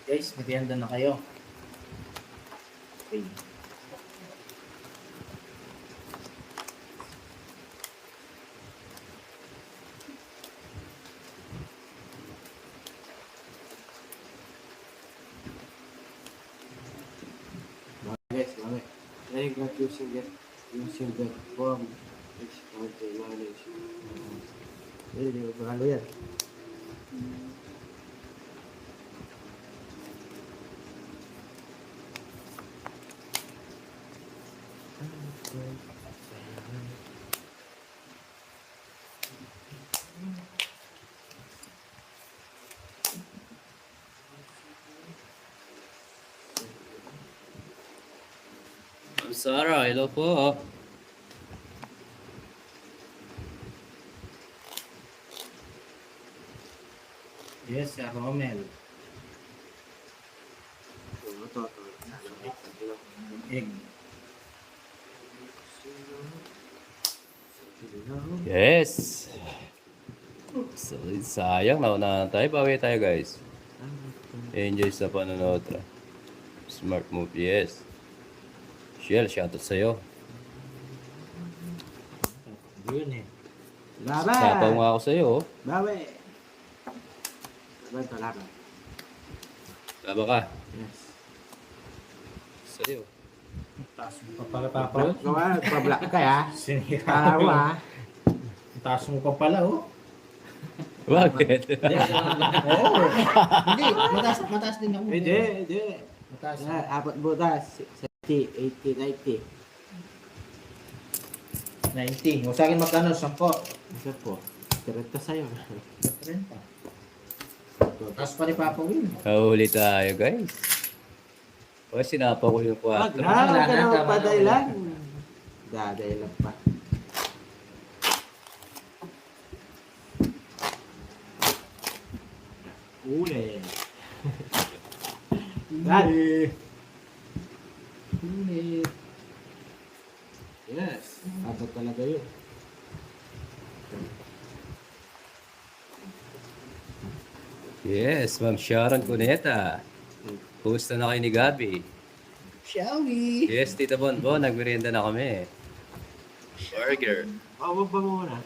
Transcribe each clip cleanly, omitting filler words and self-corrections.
Guys, merienda na kayo. Okay. Guys, mami. I got using that form. It's going to manage. Hindi ko mahalo yan. Ma'am Sarah, hello po. Yes, Sir Romel. Ito. Egg. Yes. So, sayang, naunahan tayo. Bawi tayo, guys. Enjoy sa panonood. Smart move, yes. Shell, shoutout sa'yo. Yun eh. Laban! Sapaw nga ako sa'yo, oh. Bawi! Laban. Laba ka. Yes. Sa'yo. Taas mo pa pala, Papa. Gawa, pablock ka ya. Sinira Para mo mo. ha. Taas mo pa pala, oh. Bakit? Oo. Hindi, mataas din ako. Hindi. Mataas. Apat butas. 70, 80, 90. 90. O sa akin magkano? 10. Isa po. Diretto sa'yo. 30. Taas pa ni Papa Will. Huli tayo, guys. O, sinapa ko yung 4. Wag na magpadailan. Dadailan pa. Uli. Dad. Huli. Yes. Apat talaga yun. Yes, Ma'am Sharon Cuneta. Kumusta na kayo ni Gabi? Shall we? Yes, Tita Bonbon, nagmerienda na kami. Burger. Wag ba muna?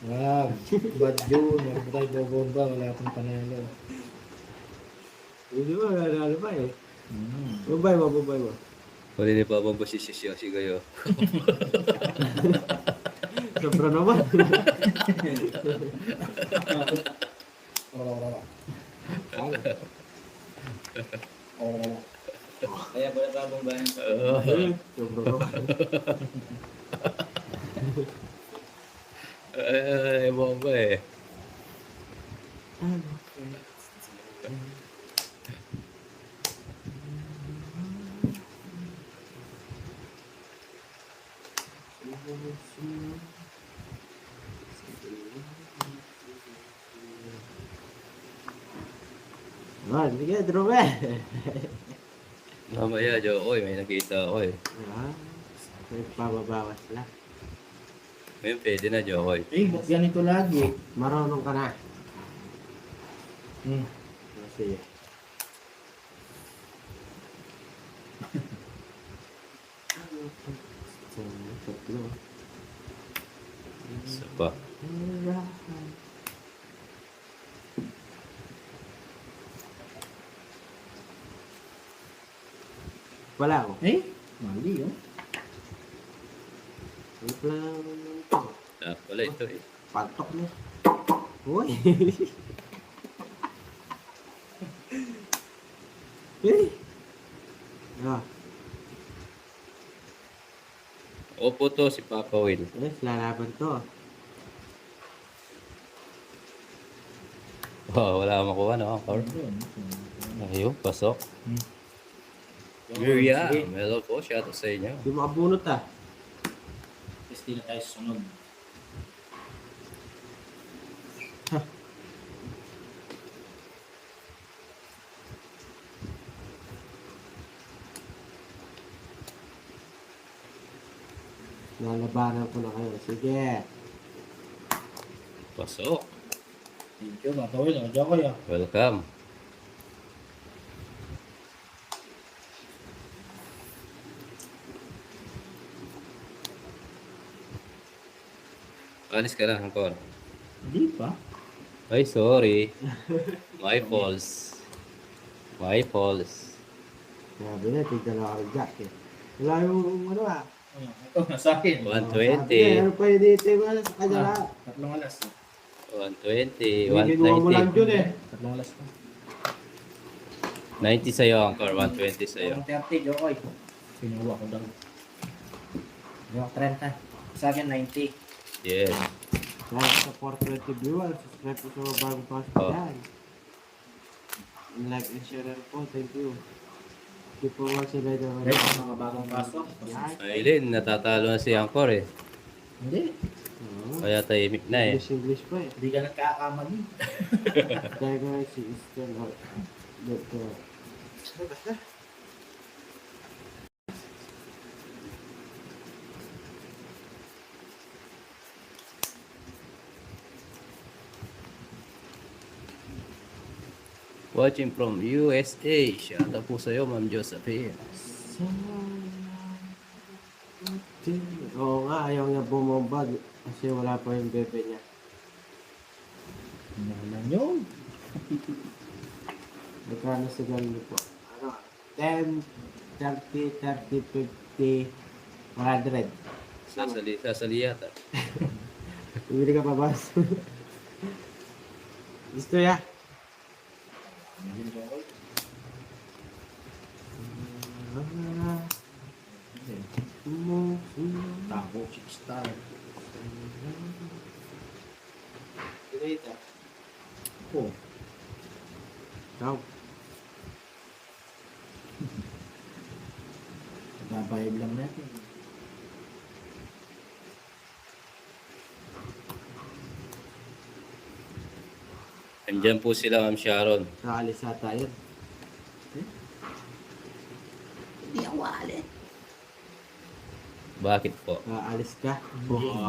Wag. Bad yun. Wag mo tayo bobomba. Wala akong panalo. Hindi ba? Nalala pa eh. Babay mo. Huli ni Papa Bonbon si kayo. Sobra naman. Wala. Kaya pala Papa ba? Sobra naman. Ay, bomba eh. Sige, Drome. Mamaya, Jokoy, may nakita ako eh. May pababawas lang. Ngayon, pwede na, Jokoy. Ba't ganito lagi? Marunong ka na. Sige. Tatlo. Isa pa. Wala ako. Mali oh. Wala ito eh. Pantok niya. Uy. Opo to, si Papa Will. Yes, lalaban to. Oh, wala akong makuha, no? Ayun, pasok. Miriam, hello po, shoutout sa inyo. Hindi mo abunot ah. Hindi na tayo sunod. Lalabanan ko na kayo. Sige. Pasok. Thank you, Papa Will. Diyan ko yan. Welcome. Alis ka na, Angkor. Hindi pa. Ay, sorry. My faults. My faults. Sabi na, tignan na ako Jack eh. Wala yung ano ah. Ito, nasa akin. 120. Ano pa yun dito yung sa kanya lahat. Tatlong alas. 120. Kinuha mo lang 190. yun eh. Tatlong alas na. 90 sa'yo, Angkor. 120 sa'yo. 30, Jokoy. Pinuha ko daw. Yung 30. Sa akin, 90. Yes. Kaya sa 420 viewers, subscribe po sa bagong pasok Oh. yan. Like and share po, thank you. Keep po watching by the Guys, mga bagong pasok. Yan. Aileen, natatalo na si Angkor eh. Hindi. Oo. Kaya tahimik na eh. English pa eh. Hindi ka nagkakamali. Kaya ko si Eastern Heart. Dito. Basta. Watching from USA. Shout out po sa'yo, Ma'am Josephine. Oo nga, ayaw niya bumabag kasi wala pa yung bebe niya. Ano naman yun? Magkano sa ganun po? Ano? 10, 30, 30, 50, 100. Sasali yata. Bumili ka pa ba? Gusto ya? Hindi, Jokoy. Tako, 6 star. Pinita. Oh, Ciao. nabayad lang natin. Andyan po sila, Ma'am Sharon. Kaalis ata yun. Bakit po? Kaalis ka?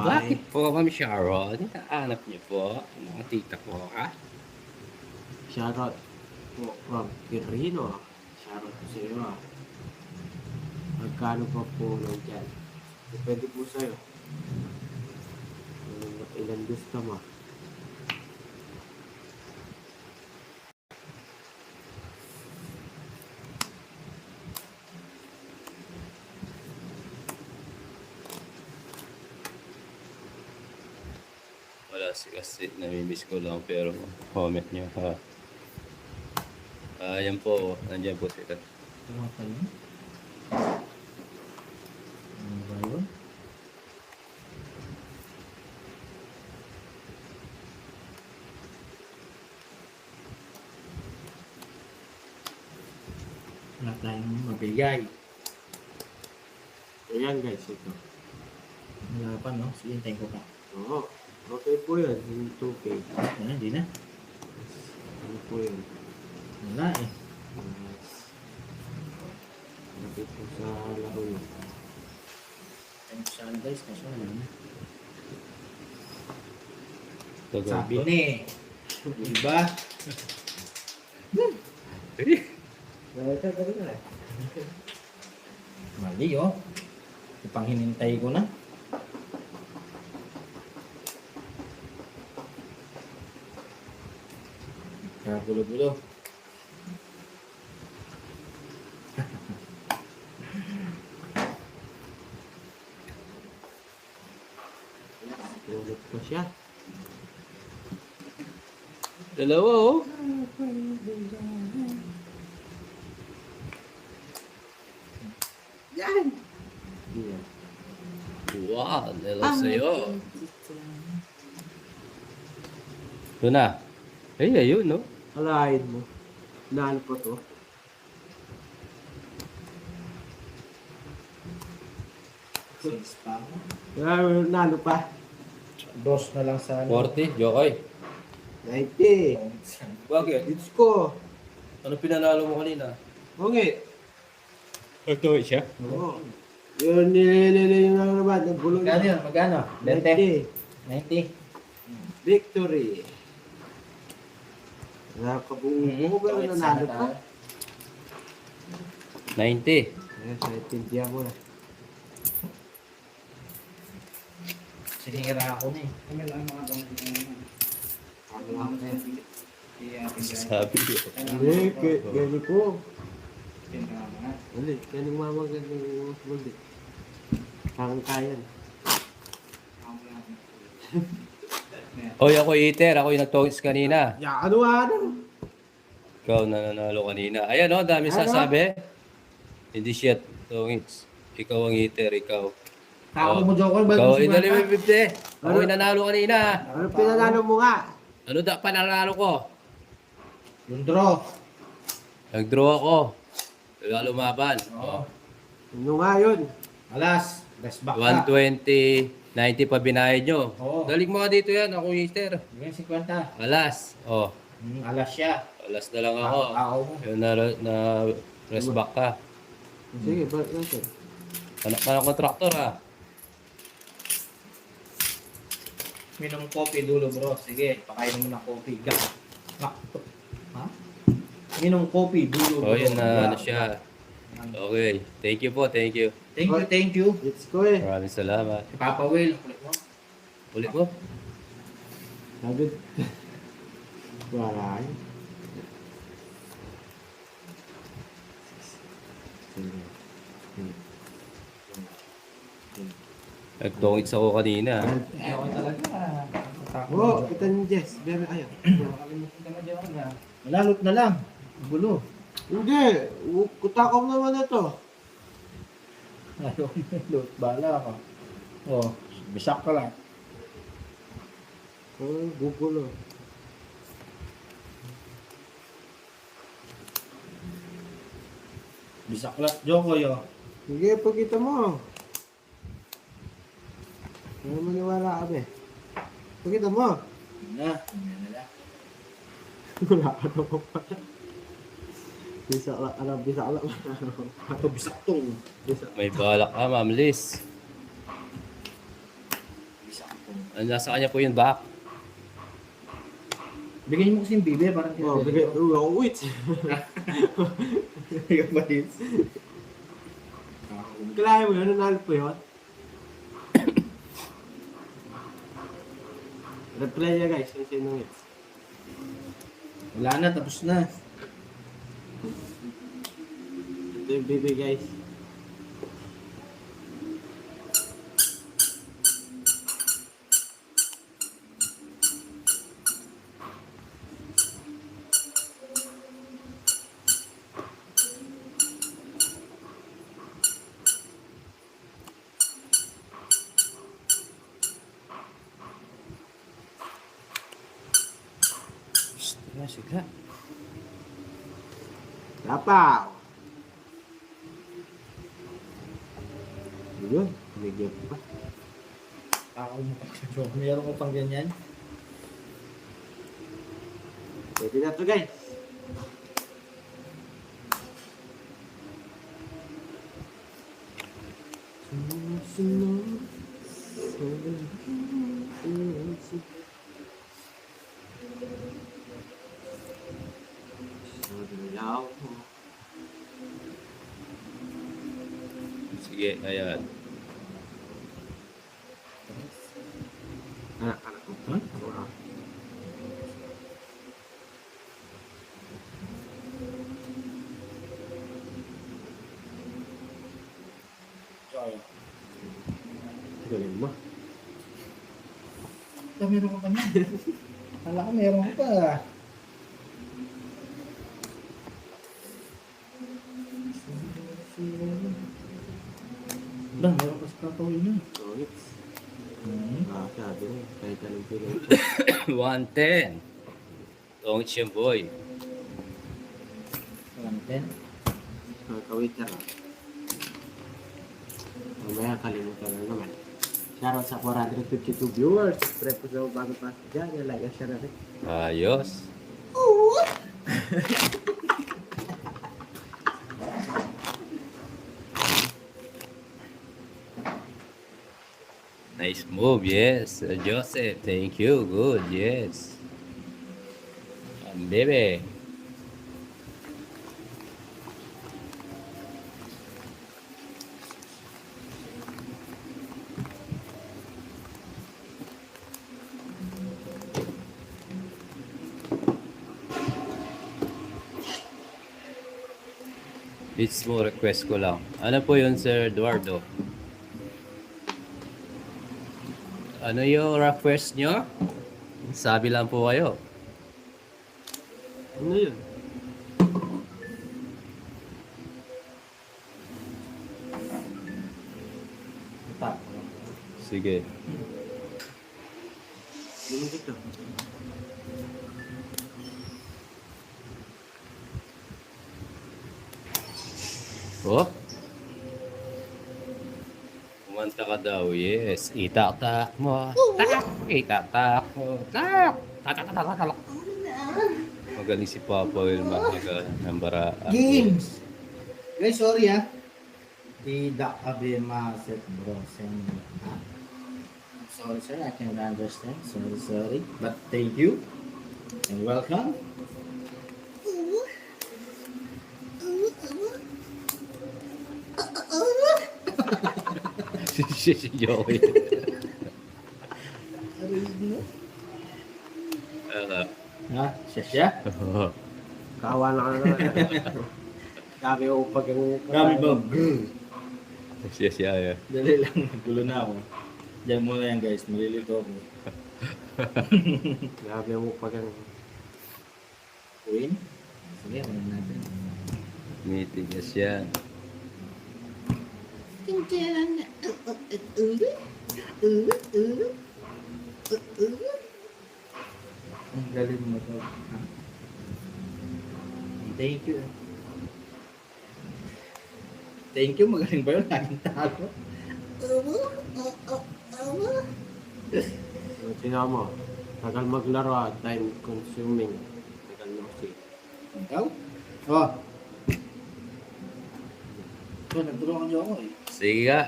Bakit po, Ma'am Sharon? Hinahanap niyo po. Mga tita po, ha? Shoutout po from Quirino. Shoutout po sa iyo ah. Magkano pa po lang dyan? Depende po sa'yo. Ilan gusto mo? Wala kasi namimiss ko lang pero comment niyo, ha? Ayan po, nandiyan po sila. Ito nga pala yun. Ano ba yun? Wala tayong mabigay. Ayan guys, ito. Wala pa, no? Sige, hintayin ko pa. Oo. Okay po yun. Yung 2K. Hindi na. Ano po yun? Wala eh. Lapit po sa laro yun. Ayun saan guys, kaso wala na. Tagal Sabi po. ni eh. Diba? Ito na. Mali oh. Ipang hinintay ko na. Kagulo-gulo. Ulit ko siya. Dalawa, oh. Yan! Yan. Wow, dalawa sa'yo. Ito na. Ay, ayun, no? Alahin mo. Nalo pa to. Sales pa ako. Nalo pa. Dos na lang sa 40, Jokoy. 90. Bakit? Dito ko. Ano pinanalo mo kanina? Ungit. Ito siya. Oo. Yun, nililili yung naman. Nagbulong Magkano yun? Magkano? 90. 90. Victory. Nakabungo ba na nanalo pa? 90. Ayan, sa itindihan mo na. Sinira ako na eh. Kami lang mga tongkol na. Ako lang na yan. Sabi ko. Hindi, gani ko. Tinama. Hindi, ganing mamagal ng mundi. Kaya-kayan. Ako lang. Hoy, ako eater. Ako yung nag-tongits kanina. Ya, ano? Ikaw nanalo kanina. Ayan o, dami Ano? sasabi. Hindi siya tongits. Ikaw ang eater, ikaw. Kako mo, Joker. Ikaw, inali mo 50. Ako yung nanalo kanina. Ano pinanalo mo nga? Ano da pananalo ko? Yung draw. Nag-draw ako. Wala lumaban. Oh. Ano nga yun? Alas. Rest back ka. 120, 90 pa binayad nyo. Oo. Dalig mo ka dito yan, ako eater. Yung 50. Alas. Oh, Alas siya. alas na lang ako. Ako mo. Yun na press back ka. Sige, balik natin. Anak ka ng kontraktor ha. Minom kopi dulo, bro. Sige, pakain mo ng kopi. Gak. Ha? Minom kopi dulo, bro. Oh, yun na Gak. ano siya. Okay. Thank you po, thank you. Thank you. Let's go eh. Maraming salamat. Si Papa Will. Kulit mo. Ulit mo? Agad. Wala yun. Nag-tongits ako kanina. Ako talaga. Oo, kita ni Jess. Bebe, ayaw. Malalot na lang. Gulo. Hindi. Kutakaw naman ito. Ayaw malot. Bala ka. Oh, bisak ka lang. Oh, gugulo. Bisak lang. Joko yo. Sige, pagkita mo. Ano maniwala kami? Pagkita mo. Na. Yan na lang. Wala ka naman pala. Bisa lang. Ito bisak tong. May balak ka, Ma'am Liz. Bisak tong. Nasa kanya po yung back. Bigyan mo kasi yung bibe. Parang Oh, bigay. Wait. Bigyan ba yun? Kailangan mo yun. Nanalo po yun. Replay niya guys. Yung sinong hits. Wala na. Tapos na. Ito yung BB guys. Sige. Dapaw! Yun. Bigyan pa. Ako mo. Meron ko pang ganyan. Pwede na to guys. Sige, ayan. Anak ko. Huh? Wow. Galing mo. Meron ko pa niyan. Kala ko meron ko pa. Meron pa sa Papa Will na. So, hits. Hmm. Sabi mo. Kahit anong pinag 110. Tongits yung boy. 110. Kawita lang. Mamaya kalimutan na naman. Shoutout sa 452 viewers. Subscribe po sa bago pa dyan. Like and share na rin. Ayos. Nice move, yes. Joseph, thank you. Good, yes. Baby. It's mo request ko lang. Ano po yun, Sir Eduardo? Ano yung request nyo? Sabi lang po kayo. Ano yun? Tap. Sige. Lumikit to. Oh? Kumanta ka daw, yes. Itak-tak mo. Tak! Itak-tak mo. Tak! Tak-tak-tak-tak-tak. Magaling si Papa Wilma. Ng baraan. Games! Guys, sorry ah. Tidak abema set bro. Sorry sir, I can understand. Sorry. But thank you. And welcome. Si Joey. Ha? Siya? Kawa na ka na. Grabe yung upag yung... Grabe ba? Siya. Dali lang, gulo na ako. Diyan muna yan guys, malilito ako. Grabe yung upag yung... Queen? Sige, wala natin. Mitigas yan. Ang galing mo to. Ha? Thank you. Thank you, magaling ba yun? Laging tago. Tingnan mo. Tagal maglaro at time consuming. Tagal na kasi. Ikaw? Oh. So, nagtulungan niyo ako eh. Sige ka.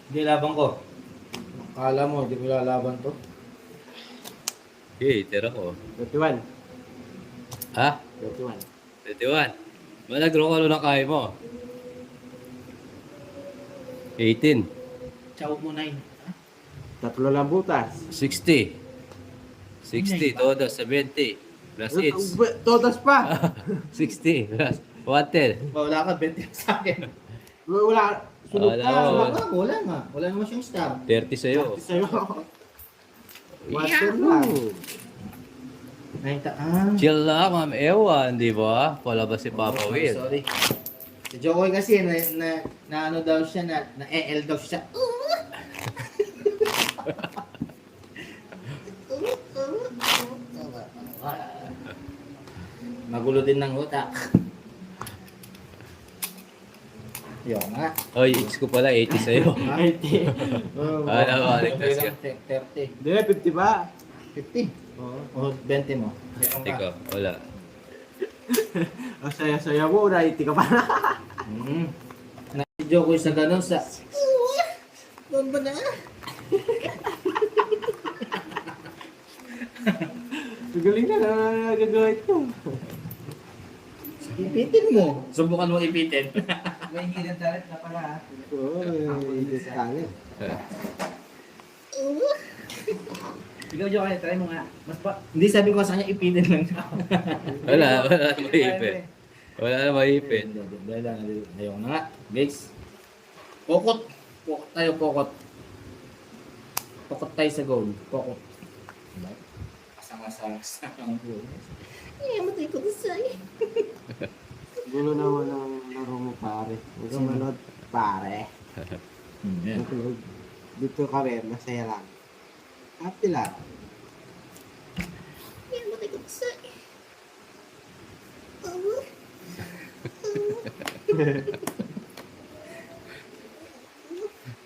Hindi laban ko. Akala mo, hindi ko lalaban to. Okay, tira ko. 21. Ha? 21. 21. Malagro ka na kaya mo. 18. Chow mo 9. Tatlo lang butas. 60. 60, todo 70. Plus each. Todas pa! 60. Plus 110. Wala ka, 20 sa akin. Wala. Sunod Wala ka. mo. Wala nga. Wala naman siyang star. 30 sa'yo. Sa'yo. Water lang. Chill lang, Ma'am Ewan, di ba? Palabas si Papa Will. Sorry. Si Jokoy kasi na ano daw siya, na EL daw siya. Magulo din ng utak. Yun nga. Oy, X ko pala, 80 sa'yo. Ligtas ka. 30. Hindi, 50 ba? 50. Oo. O 20 mo. Ikaw, wala. Ang saya-saya mo, naiti ka pa na. Na-joke ko sa ganun sa... Bamba na. Galing na nagagawin ko. Ipitin mo. Subukan mo ipitin. May hidden talent na pala ha. Oo, itis talent. Ikaw, Joker, try mo nga. Mas pa... Hindi sabi ko sa kanya ipitin lang siya. Wala na maipit. Wala na maipit. Dahil lang, ayaw na nga. Guys. Pokot. Pokot tayo, pokot. Pokot tayo sa goal. Pokot. Kasama-sama ang goal. Matay ko na sa'yo. Gulo naman ang laro mo, pare. Huwag kang manood, pare. Yeah. Dito kami, masaya lang. Happy lang. Matay ko na sa'yo.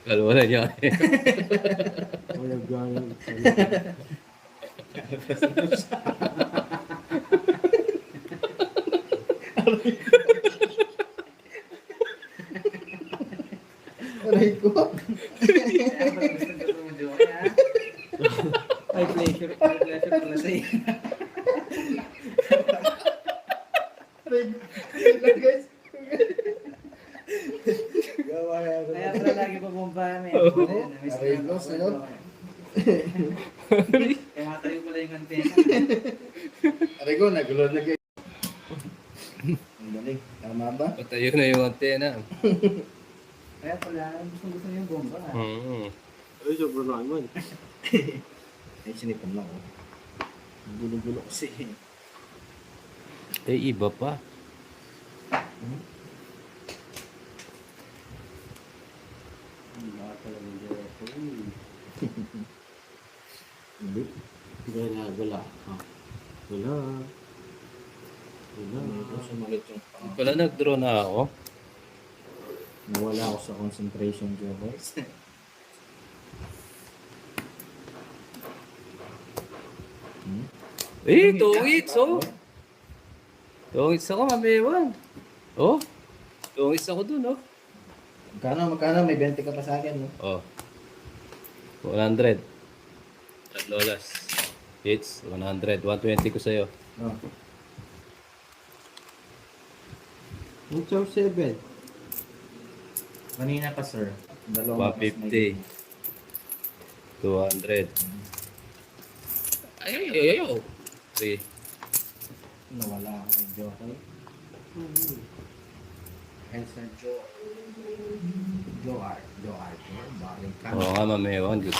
Kalwa na niya. Walang gano'n. Aray ko. Ay, pleasure pala sa'yo. Aray ko. Guys. Kaya pala lagi pa bumpahan eh. Aray ko, sino? Kaya matayo pala yung antena. Aray ko, nagulo na guys. Galing. Tama ba? Patayo na yung antena. Kaya pala, gusto niya yung bomba. Ay, sobrang naman. Ay, sinipon lang ako. Ang gulo-gulo kasi. Eh, iba pa. Wala talaga dyan ako. Hindi. Wala. Ah. Wala. Wala. Ito sumalit yung pang... Pala nag-draw na ako. Nawala ako sa concentration joggers. Eh, 2 hits, oh. 2 hits ako, mamewan. Oh, 2 hits ako dun, oh. Magkano? May 20 ka pa sa akin, no? Oh. 100. Tatlo last. Hits, 100. 120 ko sa'yo. Oh. Ang chow 7. Kanina pa, sir. Dalawang 150. 200. Ay. 3. Nawala ako kay Joker. And Sir Joe. Joe Art. Baring ka. Oo nga, mamewan. Good.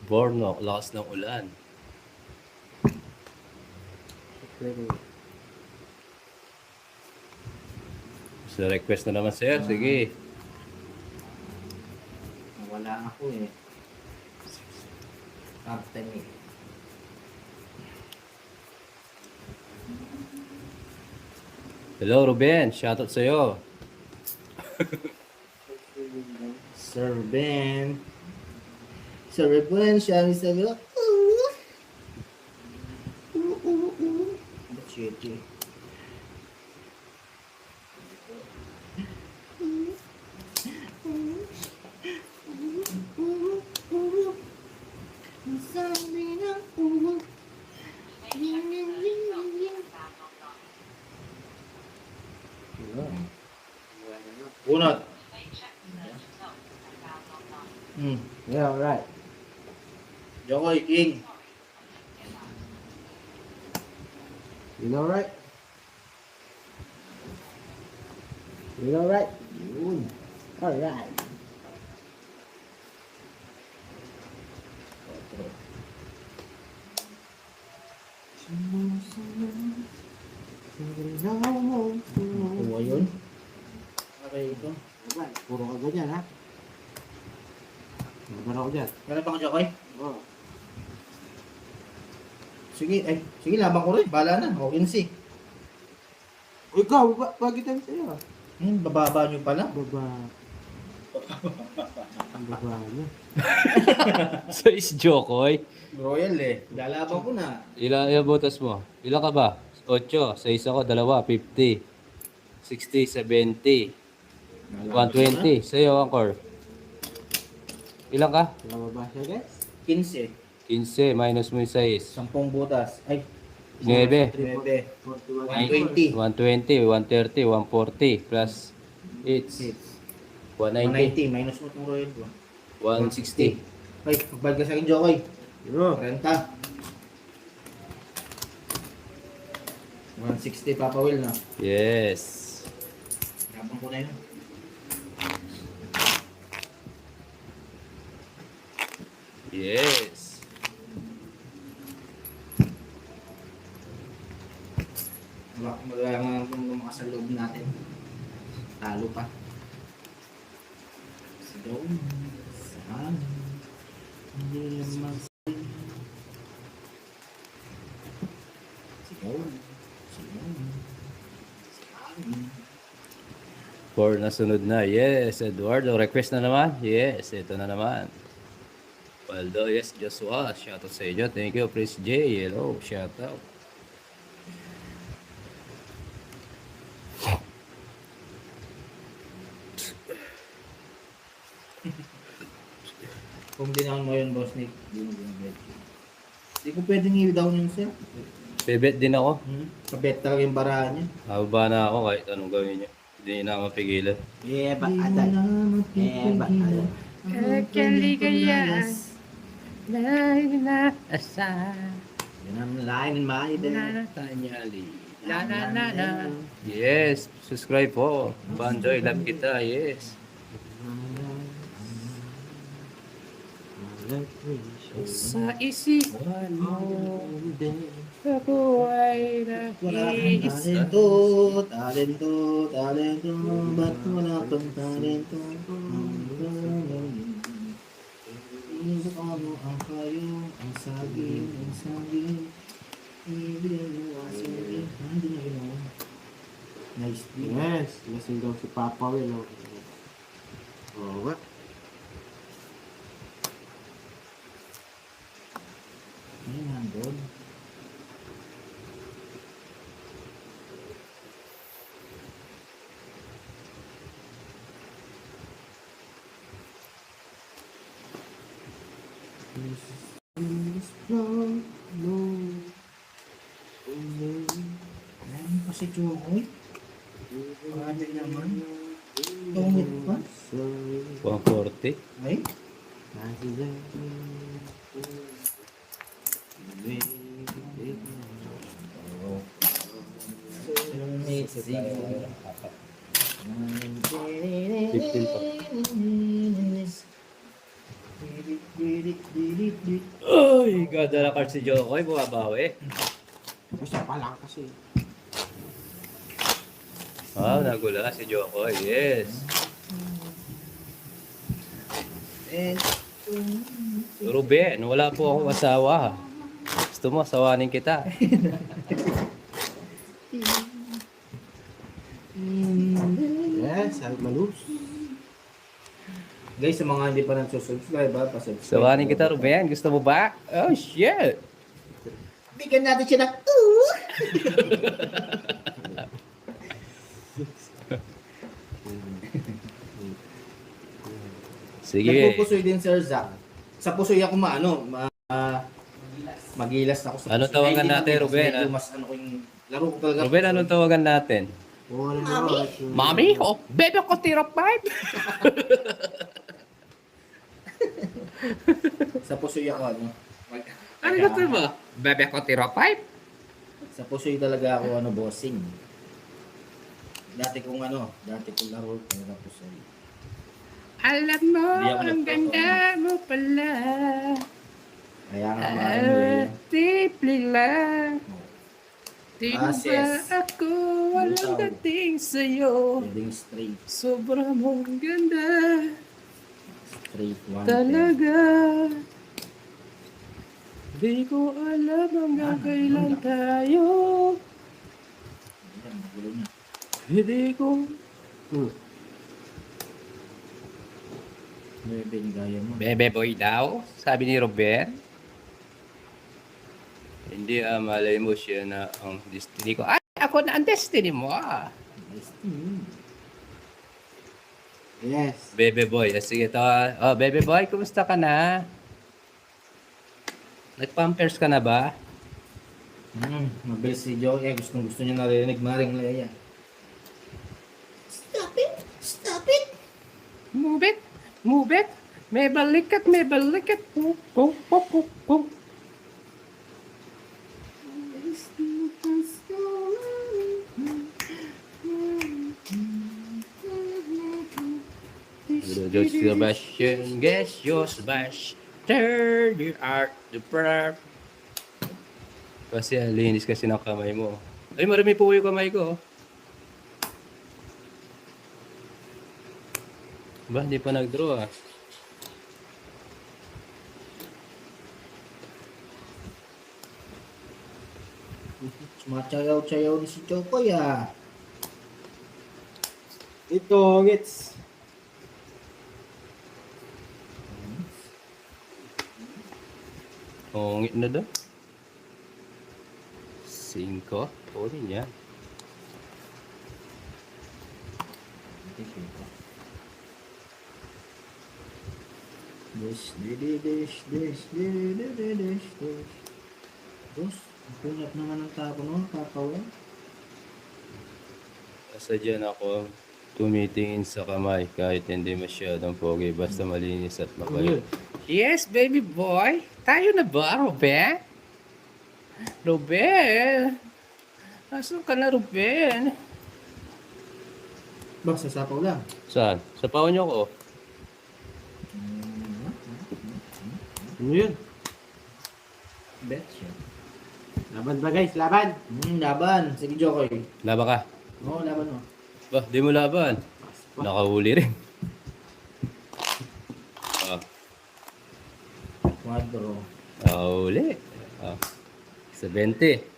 Borno, lakas ng ulan. So, request na naman sir. Sige. Nawala ako eh. Captain eh. Hello, Ruben. Shoutout sa'yo. Sir Ben. Sir Ben, siya ang sabi ko. Chiti. Unot. Yeah, right. Jokoy, King. You know right? You know right? Yun. Alright. Kuha yun. Okay, ito. Puro ka ba dyan, ha? Magano ako dyan. Meron pa ka, Jokoy? Oo. Sige, laban ko rin. Bala na. O, insi. Ikaw, bakit tayo sa'yo? Bababa nyo pala. Ang baba niya. So, is Jokoy. Royal eh. Lalaban ko na. Ilang butas mo? Ilang ka ba? 8. Sa isa ko, 2. 50. 60, 70. 120. Sa'yo, Angkor. Ilang ka? Nababa siya, guys? 15. 15. Minus mo yung 6. 10 butas. Ay, 9. 9. 41. 120. 120, 130, 140. Plus 8. 190. 190. Minus mo itong Royal. 160. Ay, magbayad ka sa akin, Jokoy. Yo. 30. 160, Papa Will na. Yes. Laban ko na yun. Yes. Magaya nga lumakas sa loob natin. Talo pa. Sigaw. Saan? Hindi naman sigaw. Sigaw. Saan? 4 na sunod na. Yes, Eduardo. Request na naman? Yes, ito na naman. Waldo, yes, Joshua. Shoutout sa inyo. Thank you, Prince J. Hello, shoutout. Kung dinaan mo yun, Boss Nick, hindi mo binabet. Hindi ko pwedeng i-down yun, sir. Bebet din ako. Kabet talaga yung barahan niya. Hababa na ako kahit anong gawin niyo. Hindi na mapigilan. Ba, aday. Kakaligayas dahil na asa. Yan ang lain ng mga ito. Tanyali. Yes, subscribe po. Bandoy, love kita. Yes. Sa isipan mo, ako ay Wala kang nag-iisa. talento, ba't wala kang talento? Ano ang kayo, ang saging, ibigay mo ang saging. Hindi na ginawa. Nice beat. Yes, lasing daw si Papa Will. Oh, what? Ayun, nandun. Ayun pa si Chokoy. Pwede naman. Tungit pa. 140. Ay, Uy, ganda na card si Jokoy. Bumabawi. Isa pa lang kasi. Wow, nagula si Jokoy. Yes. Ruben, wala po akong asawa. Gusto mo, asawanin kita. Yes, Almalus. Guys, sa mga hindi pa nagsusubscribe, pa-subscribe. Asawanin kita, Ruben. Gusto mo ba? Oh, shit. bigyan natin siya ng Sige. Nagpupusoy din, Sir Zack. Sa pusoy ako magilas ako sa Ano pusoy. tawagan Hindi natin, mas Ruben, medyo ah? Mas ano ko yung laro ko talaga. Ruben, anong tawagan natin? Mami? Oh, bebe ko tira 5. Sa pusoy ako, ano. Ano gusto mo? Bebe ko tira 5? Sa pusoy talaga ako, bossing. Dati kong laro talaga pusoy. Alam mo, Hindi ako ang ganda mo pala. Kaya nga maraming yun. Deeply lang. Di mo Yes. ba ako walang Butaw. dating sa'yo? Pwedeng straight. Sobrang mong ganda Straight one. talaga. Di ko alam hanggang kailan tayo. Ayan, magulo na. Hindi ko. Bebe, gaya mo. Bebe boy daw, sabi ni Ruben. Hindi malay mo siya na ang destiny ko. Ay, ako na ang destiny mo. Yes. Bebe boy, sige to. Oh, bebe boy, kumusta ka na? Nag-pampers ka na ba? Mabilis si Joey. Gusto niya narinig Maring Leia. Stop it! Move it, move it. May balikat, may balikat. Pum, pum, pum, pum, pum. Just Sebastian, guess your smash. Turn your art to prayer. Kasi linis kasi ng kamay mo. Ay, marami po yung kamay ko. Ba, hindi pa nag-draw ah. Sumachayaw-chayaw ni si Chokoy, ah. Ito, ngits. Ongit na doon. 5. Pwede niya. Boss, ang kunat naman ng tapo noon, kakawa. Sadyan ako tumitingin sa kamay kahit hindi masyadong pogi basta malinis at makulit. Yes, baby boy. Tayo na ba, Ruben? Ruben! Nasaan ka na, Ruben? Ba, sasapaw lang. Saan? Sa pao niyo ko. Ano yun? Bet siya. Laban ba guys? Laban! Laban. Sige, Jokoy. Laba ka. Oo, laban mo. Ba, di mo laban. Nakahuli rin. Ah, Quadro. nakahuli. Ah, 20.